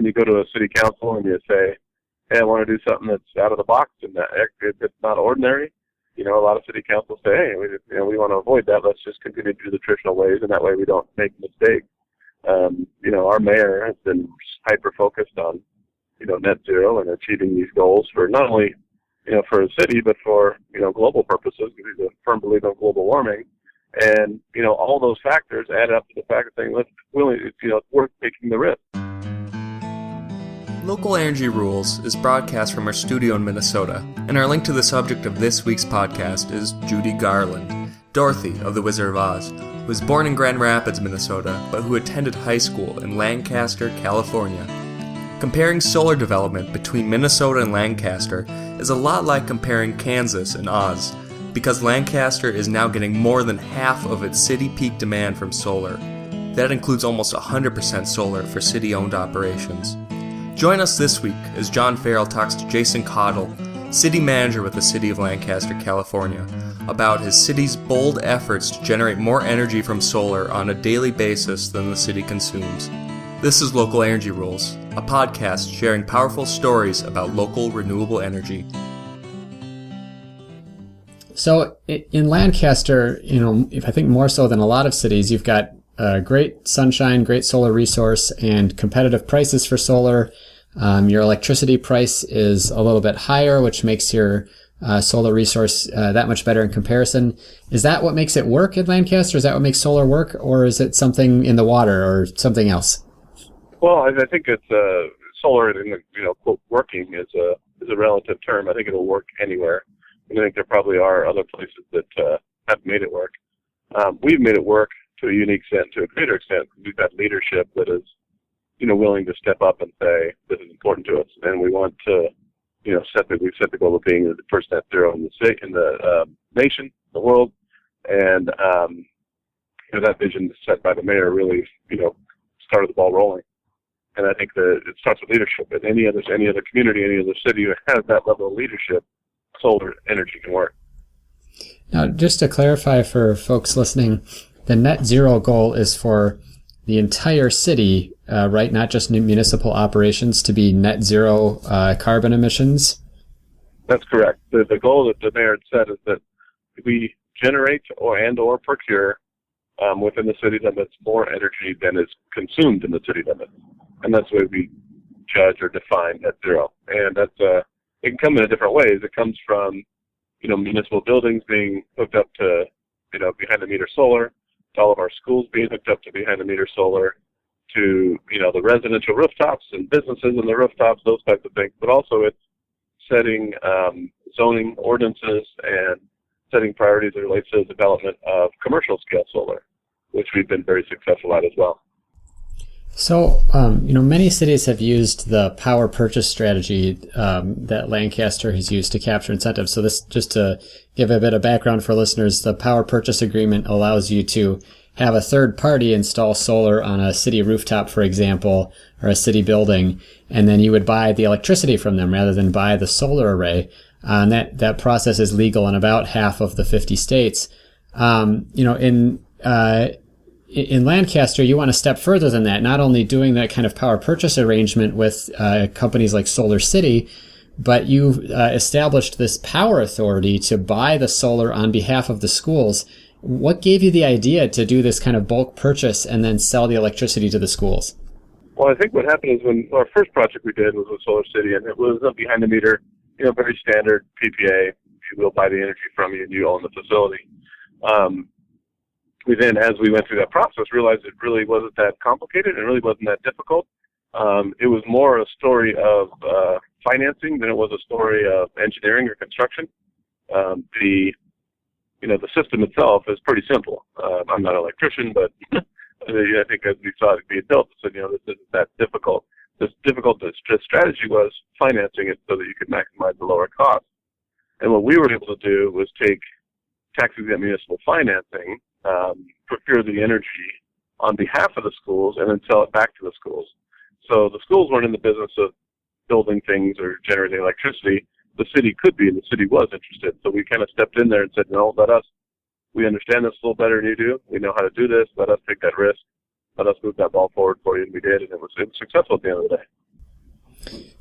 when you go to a city council and you say, hey, I want to do something that's out of the box and that it's not ordinary, a lot of city councils say, hey, we want to avoid that. Let's just continue to do the traditional ways, and that way we don't make mistakes. Our mayor has been hyper-focused on, net zero and achieving these goals for not only, for the city, but for, global purposes, because he's a firm believer in global warming. And, all those factors add up to the fact of saying, it's worth taking the risk. Local Energy Rules is broadcast from our studio in Minnesota, and our link to the subject of this week's podcast is Judy Garland, Dorothy of The Wizard of Oz, who was born in Grand Rapids, Minnesota, but who attended high school in Lancaster, California. Comparing solar development between Minnesota and Lancaster is a lot like comparing Kansas and Oz, because Lancaster is now getting more than half of its city peak demand from solar. That includes almost 100% solar for city-owned operations. Join us this week as John Farrell talks to Jason Caudle, city manager with the City of Lancaster, California, about his city's bold efforts to generate more energy from solar on a daily basis than the city consumes. This is Local Energy Rules, a podcast sharing powerful stories about local renewable energy. So in Lancaster, I think more so than a lot of cities, you've got great sunshine, great solar resource, and competitive prices for solar. Your electricity price is a little bit higher, which makes your solar resource that much better in comparison. Is that what makes it work in Lancaster? Is that what makes solar work, or is it something in the water or something else? Well, I think it's solar, quote, working is a relative term. I think it'll work anywhere. And I think there probably are other places that have made it work. We've made it work to a unique extent, to a greater extent. We've got leadership that is, willing to step up and say, this is important to us. And we want to, we've set the goal of being the first net zero in the state, in the nation, the world. And, that vision set by the mayor really, started the ball rolling. And I think that it starts with leadership. And any other community, any other city that has that level of leadership, solar energy can work. Now, just to clarify for folks listening, the net zero goal is for the entire city, right? Not just municipal operations to be net zero carbon emissions? That's correct. The goal that the mayor had set is that we generate or procure within the city limits more energy than is consumed in the city limits. And that's the way we judge or define net zero. And that's it can come in different ways. It comes from, municipal buildings being hooked up to, behind-the-meter solar, to all of our schools being hooked up to behind-the-meter solar, to, the residential rooftops and businesses and the rooftops, those types of things. But also it's setting zoning ordinances and setting priorities that relate to the development of commercial-scale solar, which we've been very successful at as well. So, many cities have used the power purchase strategy that Lancaster has used to capture incentives. So this, just to give a bit of background for listeners, the power purchase agreement allows you to have a third party install solar on a city rooftop, for example, or a city building, and then you would buy the electricity from them rather than buy the solar array. And that process is legal in about half of the 50 states. In Lancaster, you want to step further than that, not only doing that kind of power purchase arrangement with companies like Solar City, but you've established this power authority to buy the solar on behalf of the schools. What gave you the idea to do this kind of bulk purchase and then sell the electricity to the schools? Well, I think what happened is when our first project we did was with Solar City, and it was a behind-the-meter, very standard PPA. We'll buy the energy from you and you own the facility. We then, as we went through that process, realized it really wasn't that complicated and really wasn't that difficult. It was more a story of financing than it was a story of engineering or construction. The system itself is pretty simple. I'm not an electrician, but I think as we saw it being built, we said, this isn't that difficult. The strategy was financing it so that you could maximize the lower cost. And what we were able to do was take tax-exempt municipal financing, procure the energy on behalf of the schools, and then sell it back to the schools. So the schools weren't in the business of building things or generating electricity. The city could be, and the city was interested. So we kind of stepped in there and said, no, we understand this a little better than you do. We know how to do this. Let us take that risk. Let us move that ball forward for you. And we did, and it was successful at the end of the day.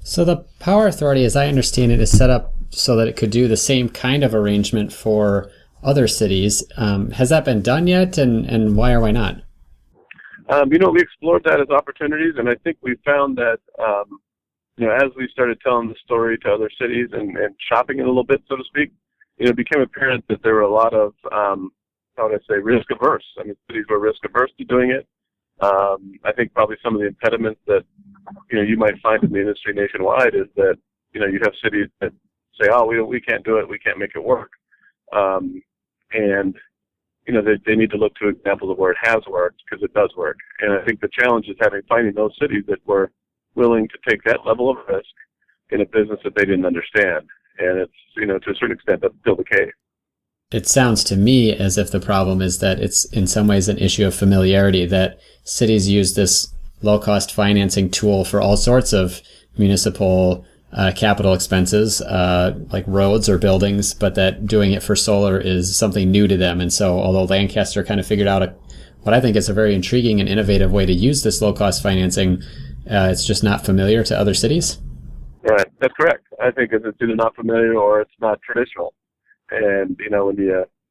So the Power Authority, as I understand it, is set up so that it could do the same kind of arrangement for other cities. Has that been done yet, and why or why not? We explored that as opportunities, and I think we found that, as we started telling the story to other cities and shopping it a little bit, so to speak, it became apparent that there were a lot of, risk averse. I mean, cities were risk averse to doing it. I think probably some of the impediments that, you might find in the industry nationwide is that, you have cities that say, oh, we can't do it, we can't make it work. They need to look to examples of where it has worked, because it does work. And I think the challenge is finding those cities that were willing to take that level of risk in a business that they didn't understand. And it's, to a certain extent, that's still the case. It sounds to me as if the problem is that it's in some ways an issue of familiarity, that cities use this low-cost financing tool for all sorts of municipal capital expenses, like roads or buildings, but that doing it for solar is something new to them. And so although Lancaster kind of figured out what I think is a very intriguing and innovative way to use this low-cost financing, it's just not familiar to other cities? Right, that's correct. I think it's either not familiar or it's not traditional. And,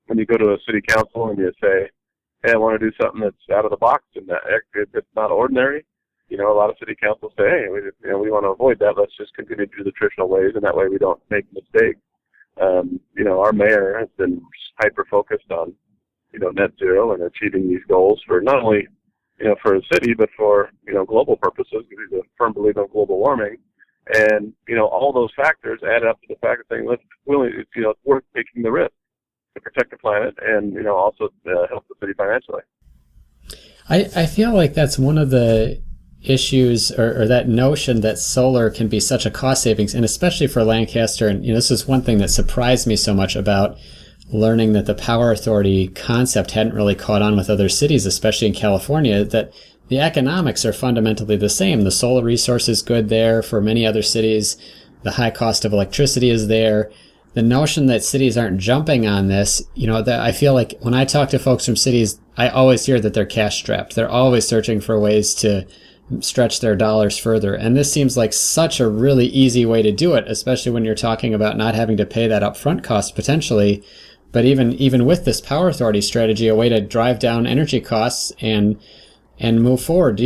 when you go to a city council and you say, hey, I want to do something that's out of the box and that it's not ordinary, a lot of city councils say, hey, we want to avoid that. Let's just continue to do the traditional ways, and that way we don't make mistakes. Our mayor has been hyper-focused on, net zero and achieving these goals for not only, for a city, but for, global purposes, because he's a firm believer in global warming. And, all those factors add up to the fact of saying, it's worth taking the risk to protect the planet and, also help the city financially. I feel like that's one of the issues, or that notion that solar can be such a cost savings, and especially for Lancaster. And, this is one thing that surprised me so much about learning that the Power Authority concept hadn't really caught on with other cities, especially in California, that the economics are fundamentally the same. The solar resource is good there for many other cities. The high cost of electricity is there. The notion that cities aren't jumping on this, that I feel like when I talk to folks from cities, I always hear that they're cash strapped. They're always searching for ways to stretch their dollars further. And this seems like such a really easy way to do it, especially when you're talking about not having to pay that upfront cost potentially. But even with this Power Authority strategy, a way to drive down energy costs and move forward.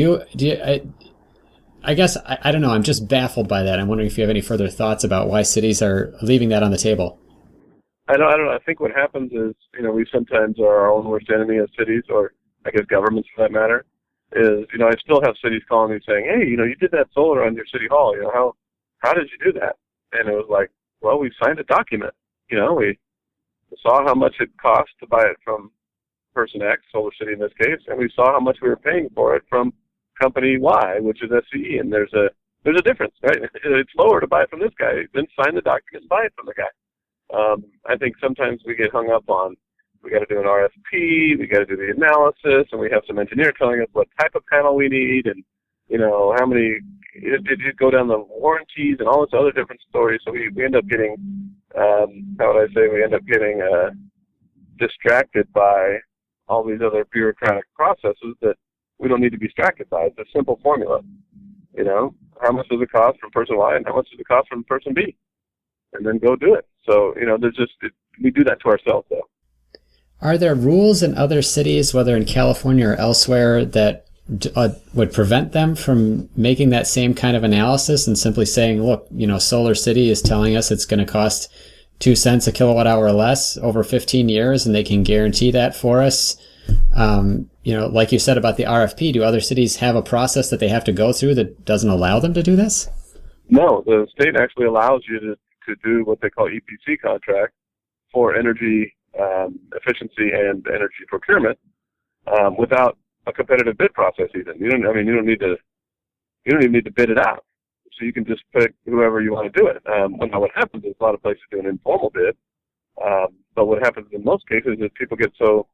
I guess, I don't know, I'm just baffled by that. I'm wondering if you have any further thoughts about why cities are leaving that on the table. I don't know. I think what happens is, we sometimes are our own worst enemy as cities, or I guess governments for that matter, is, I still have cities calling me saying, hey, you did that solar on your city hall, how did you do that? And it was like, well, we signed a document, we saw how much it cost to buy it from person X, Solar City in this case, and we saw how much we were paying for it from company Y, which is SCE, and there's a difference, right? It's lower to buy it from this guy than sign the document and buy it from the guy. I think sometimes we get hung up on, we got to do an RFP, we got to do the analysis, and we have some engineer telling us what type of panel we need, and how many, did you go down the warranties and all this other different stories. So we end up getting, we end up getting distracted by all these other bureaucratic processes that we don't need to be distracted by. It's a simple formula. How much does it cost from person Y and how much does it cost from person B? And then go do it. So, we do that to ourselves, though. Are there rules in other cities, whether in California or elsewhere, that would prevent them from making that same kind of analysis and simply saying, look, Solar City is telling us it's going to cost 2 cents a kilowatt hour less over 15 years, and they can guarantee that for us? Like you said about the RFP, do other cities have a process that they have to go through that doesn't allow them to do this? No, the state actually allows you to do what they call EPC contract for energy efficiency and energy procurement without a competitive bid process. Even you don't even need to bid it out. So you can just pick whoever you want to do it. Now what happens is a lot of places do an informal bid, but what happens in most cases is people get so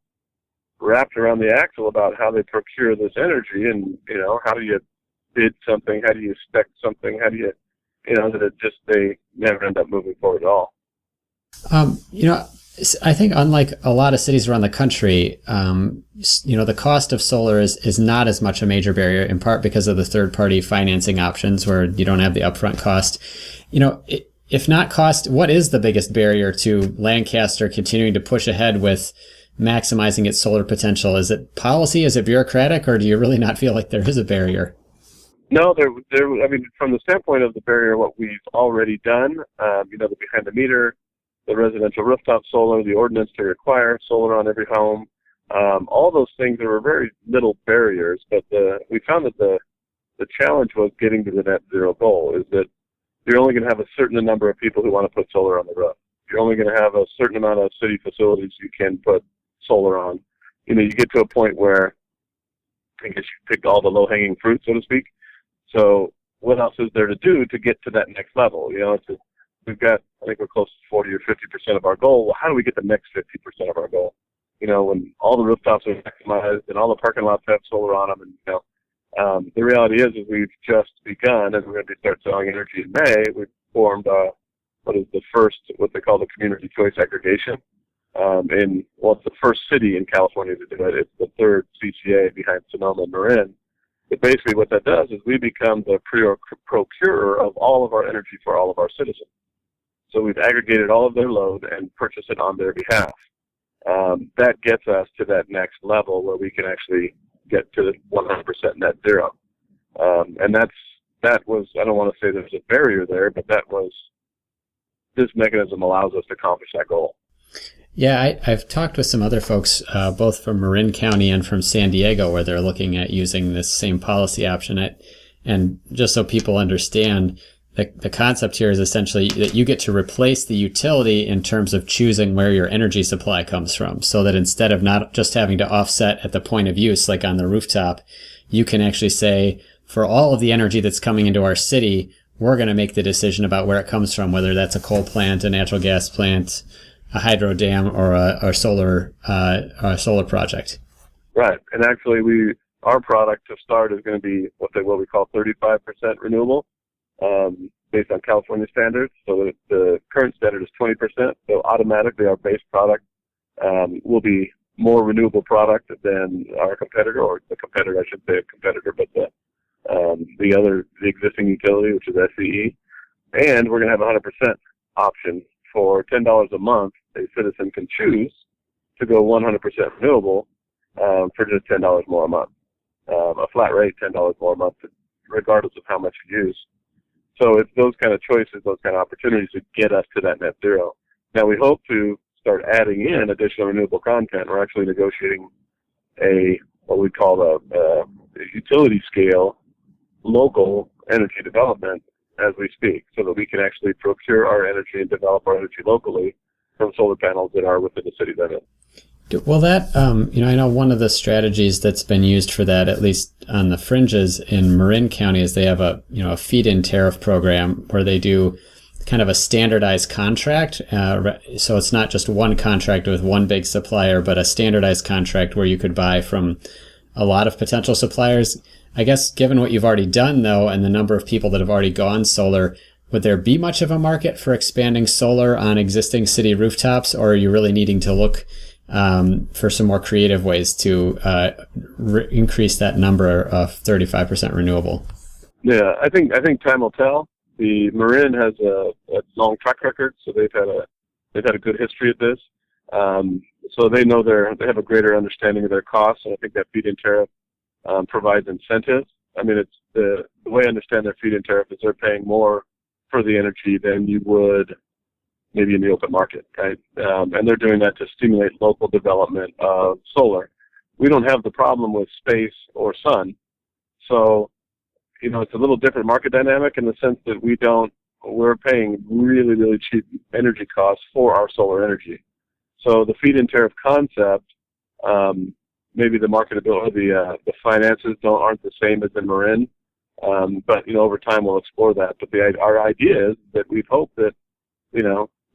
wrapped around the axle about how they procure this energy, and how do you bid something, how do you spec something, how do you, that they never end up moving forward at all. I think unlike a lot of cities around the country, the cost of solar is not as much a major barrier, in part because of the third-party financing options where you don't have the upfront cost. If not cost, what is the biggest barrier to Lancaster continuing to push ahead with maximizing its solar potential? Is it policy? Is it bureaucratic? Or do you really not feel like there is a barrier? No, from the standpoint of the barrier, what we've already done, the behind the meter, the residential rooftop solar, the ordinance to require solar on every home, all those things, there were very little barriers, but we found that the challenge was getting to the net zero goal, is that you're only going to have a certain number of people who want to put solar on the roof. You're only going to have a certain amount of city facilities you can put solar on. You get to a point where I guess you picked all the low-hanging fruit, so to speak. So what else is there to do to get to that next level? We've got, I think we're close to 40 or 50% of our goal. Well, how do we get the next 50% of our goal? When all the rooftops are maximized and all the parking lots have solar on them, and the reality is we've just begun, and we're going to start selling energy in May. We've formed what they call the community choice aggregation. It's the first city in California to do it. It's the third CCA behind Sonoma and Marin. But basically what that does is we become the procurer of all of our energy for all of our citizens. So we've aggregated all of their load and purchase it on their behalf. That gets us to that next level where we can actually get to 100% net zero. And that was, I don't want to say there's a barrier there, but this mechanism allows us to accomplish that goal. Yeah, I've talked with some other folks, both from Marin County and from San Diego, where they're looking at using this same policy option. And just so people understand, the concept here is essentially that you get to replace the utility in terms of choosing where your energy supply comes from, so that instead of not just having to offset at the point of use, like on the rooftop, you can actually say, for all of the energy that's coming into our city, we're going to make the decision about where it comes from, whether that's a coal plant, a natural gas plant, a hydro dam, or a solar project. Right, and actually, our product to start is going to be what we call 35% renewable, based on California standards. So that the current standard is 20%. So automatically, our base product will be more renewable product than our competitor, or the competitor, I should say, a competitor, but the existing utility, which is SCE, and we're going to have a 100% option. For $10 a month, a citizen can choose to go 100% renewable for just $10 more a month. A flat rate, $10 more a month, regardless of how much you use. So it's those kind of choices, those kind of opportunities that get us to that net zero. Now, we hope to start adding in additional renewable content. We're actually negotiating what we call a utility scale local energy development as we speak, so that we can actually procure our energy and develop our energy locally from solar panels that are within the city limit. Well, that, I know one of the strategies that's been used for that, at least on the fringes in Marin County, is they have a feed-in tariff program where they do kind of a standardized contract. So it's not just one contract with one big supplier, but a standardized contract where you could buy from a lot of potential suppliers. I guess given what you've already done, though, and the number of people that have already gone solar, would there be much of a market for expanding solar on existing city rooftops, or are you really needing to look for some more creative ways to increase that number of 35% renewable? Yeah, I think time will tell. The Marin has a long track record, so they've had a good history at this. So they know they have a greater understanding of their costs, and I think that feed-in tariff provides incentives. I mean, it's the way I understand their feed-in tariff is they're paying more for the energy than you would maybe in the open market, right? And they're doing that to stimulate local development of solar. We don't have the problem with space or sun, so it's a little different market dynamic in the sense that we're paying really, really cheap energy costs for our solar energy. So the feed-in tariff concept, maybe the marketability, the finances aren't the same as in Marin, but over time we'll explore that. But our idea is that we hope that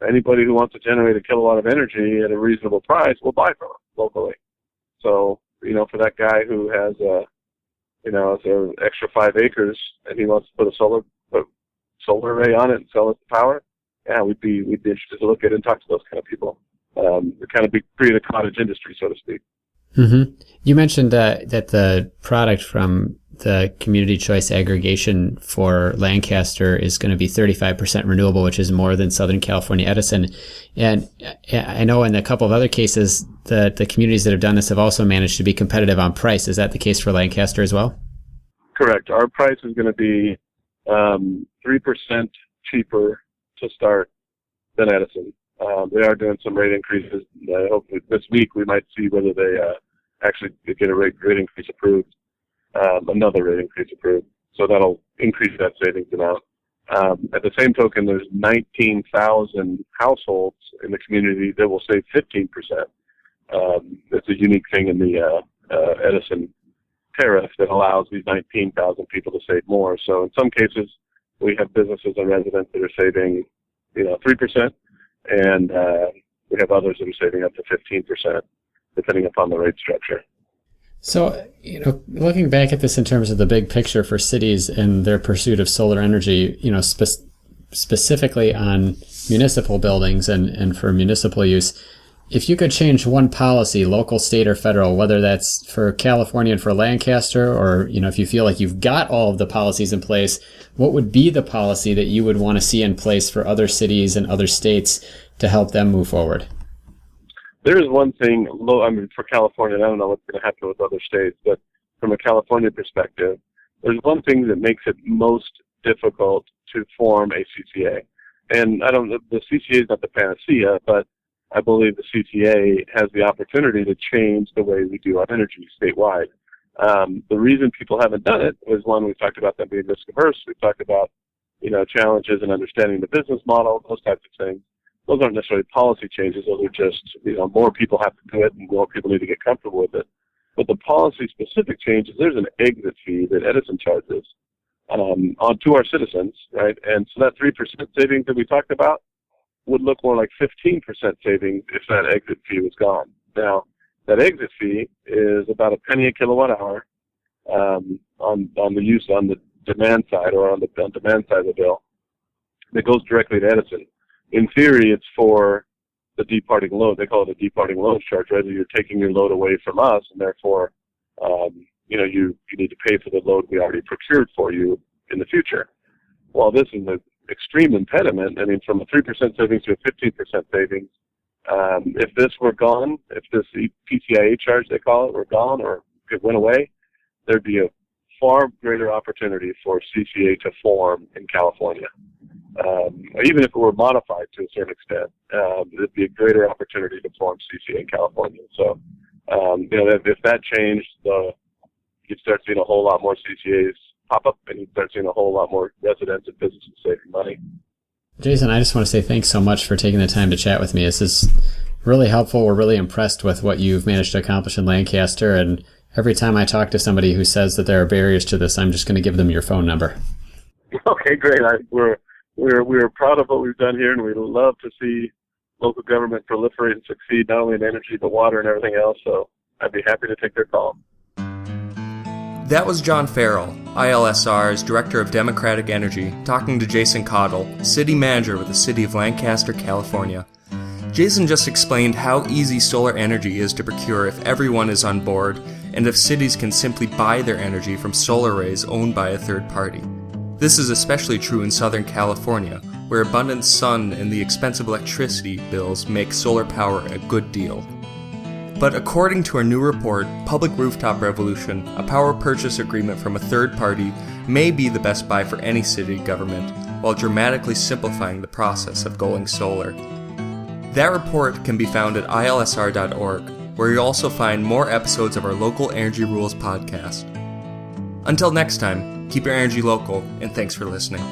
anybody who wants to generate a kilowatt of energy at a reasonable price will buy from us locally. So for that guy who has an extra 5 acres and he wants to put a solar array on it and sell it to power, yeah, we'd be interested to look at and talk to those kind of people. kind of create a cottage industry, so to speak. Mm-hmm. You mentioned that the product from the community choice aggregation for Lancaster is going to be 35% renewable, which is more than Southern California Edison. And I know in a couple of other cases, the communities that have done this have also managed to be competitive on price. Is that the case for Lancaster as well? Correct. Our price is going to be 3% cheaper to start than Edison. They are doing some rate increases. Hopefully this week we might see whether they actually get a rate increase approved, another rate increase approved. So that'll increase that savings amount. At the same token, there's 19,000 households in the community that will save 15%. It's a unique thing in the Edison tariff that allows these 19,000 people to save more. So in some cases, we have businesses and residents that are saving, 3%, and we have others that are saving up to 15%, depending upon the rate structure. So, looking back at this in terms of the big picture for cities and their pursuit of solar energy, specifically on municipal buildings and for municipal use, if you could change one policy, local, state, or federal, whether that's for California and for Lancaster, or, if you feel like you've got all of the policies in place, what would be the policy that you would want to see in place for other cities and other states to help them move forward? There is one thing, for California, and I don't know what's going to happen with other states, but from a California perspective, there's one thing that makes it most difficult to form a CCA. And the CCA is not the panacea, but I believe the CCA has the opportunity to change the way we do our energy statewide. The reason people haven't done it is, one, we've talked about them being risk averse. We've talked about, challenges in understanding the business model, those types of things. Those aren't necessarily policy changes. Those are just, more people have to do it and more people need to get comfortable with it. But the policy-specific changes, there's an exit fee that Edison charges to our citizens, right? And so that 3% savings that we talked about would look more like 15% savings if that exit fee was gone. Now, that exit fee is about $0.01 a kilowatt hour on the demand side, or on the demand side of the bill, that goes directly to Edison. In theory, it's for the departing load. They call it a departing load charge, right? You're taking your load away from us, and therefore, you need to pay for the load we already procured for you in the future. Well, this is an extreme impediment. I mean, from a 3% savings to a 15% savings, if this were gone, if this PCIA charge, they call it, were gone or it went away, there'd be a far greater opportunity for CCA to form in California. Even if it were modified to a certain extent, it'd be a greater opportunity to form CCA in California. So, if that changed, you'd start seeing a whole lot more CCAs pop up, and you'd start seeing a whole lot more residents and businesses saving money. Jason, I just want to say thanks so much for taking the time to chat with me. This is really helpful. We're really impressed with what you've managed to accomplish in Lancaster, and every time I talk to somebody who says that there are barriers to this, I'm just going to give them your phone number. Okay, great. We're proud of what we've done here, and we love to see local government proliferate and succeed, not only in energy, but water and everything else. So I'd be happy to take their call. That was John Farrell, ILSR's Director of Democratic Energy, talking to Jason Caudle, City Manager with the City of Lancaster, California. Jason just explained how easy solar energy is to procure if everyone is on board, and if cities can simply buy their energy from solar arrays owned by a third party. This is especially true in Southern California, where abundant sun and the expensive electricity bills make solar power a good deal. But according to our new report, Public Rooftop Revolution, a power purchase agreement from a third party may be the best buy for any city government, while dramatically simplifying the process of going solar. That report can be found at ilsr.org, where you'll also find more episodes of our Local Energy Rules podcast. Until next time, keep your energy local, and thanks for listening.